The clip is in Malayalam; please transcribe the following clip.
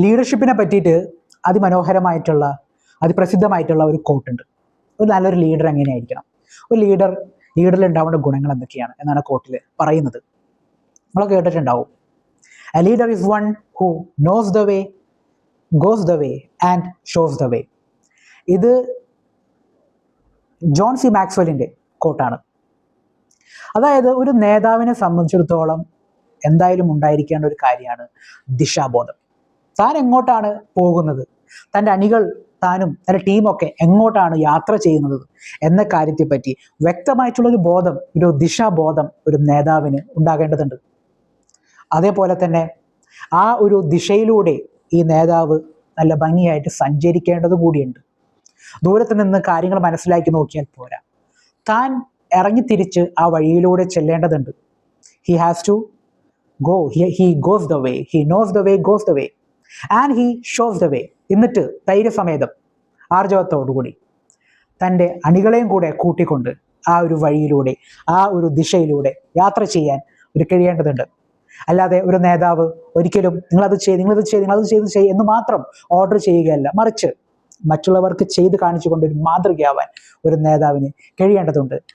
ലീഡർഷിപ്പിനെ പറ്റിയിട്ട് അതിമനോഹരമായിട്ടുള്ള അതിപ്രസിദ്ധമായിട്ടുള്ള ഒരു കോട്ടുണ്ട്. ഒരു നല്ലൊരു ലീഡർ എങ്ങനെയായിരിക്കണം, ഒരു ലീഡറിൽ ഉണ്ടാവേണ്ട ഗുണങ്ങൾ എന്തൊക്കെയാണ് എന്നാണ് കോട്ടിൽ പറയുന്നത്. നമ്മൾ കേട്ടിട്ടുണ്ടാവും, A leader is one who knows the way, goes the way and shows the വേ. ഇത് ജോൺ സി മാക്സ്വെല്ലിൻ്റെ കോട്ടാണ്. അതായത് ഒരു നേതാവിനെ സംബന്ധിച്ചിടത്തോളം എന്തായാലും ഉണ്ടായിരിക്കേണ്ട ഒരു കാര്യമാണ് ദിശാബോധം. താൻ എങ്ങോട്ടാണ് പോകുന്നത്, തൻ്റെ അണികൾ താനും തൻ്റെ ടീമൊക്കെ എങ്ങോട്ടാണ് യാത്ര ചെയ്യുന്നത് എന്ന കാര്യത്തെപ്പറ്റി വ്യക്തമായിട്ടുള്ളൊരു ബോധം, ഒരു ദിശാബോധം ഒരു നേതാവിന് ഉണ്ടാകേണ്ടതുണ്ട്. അതേപോലെ തന്നെ ആ ഒരു ദിശയിലൂടെ ഈ നേതാവ് നല്ല ഭംഗിയായിട്ട് സഞ്ചരിക്കേണ്ടത് കൂടിയുണ്ട്. ദൂരത്ത് നിന്ന് കാര്യങ്ങൾ മനസ്സിലാക്കി നോക്കിയാൽ പോരാ, താൻ ഇറങ്ങിത്തിരിച്ച് ആ വഴിയിലൂടെ ചെല്ലേണ്ടതുണ്ട്. He has to go, he goes the way, he knows the way, goes the way and he shows the way. എന്നിട്ട് ധൈര്യസമേതം ആർജവത്തോടുകൂടി തൻ്റെ അണികളെയും കൂടെ കൂട്ടിക്കൊണ്ട് ആ ഒരു വഴിയിലൂടെ, ആ ഒരു ദിശയിലൂടെ യാത്ര ചെയ്യാൻ ഒരു കഴിയേണ്ടതുണ്ട്. അല്ലാതെ ഒരു നേതാവ് ഒരിക്കലും നിങ്ങളത് ചെയ്ത് എന്ന് മാത്രം ഓർഡർ ചെയ്യുകയല്ല, മറിച്ച് മറ്റുള്ളവർക്ക് ചെയ്ത് കാണിച്ചുകൊണ്ട് ഒരു മാതൃകയാവാൻ ഒരു നേതാവിന് കഴിയേണ്ടതുണ്ട്.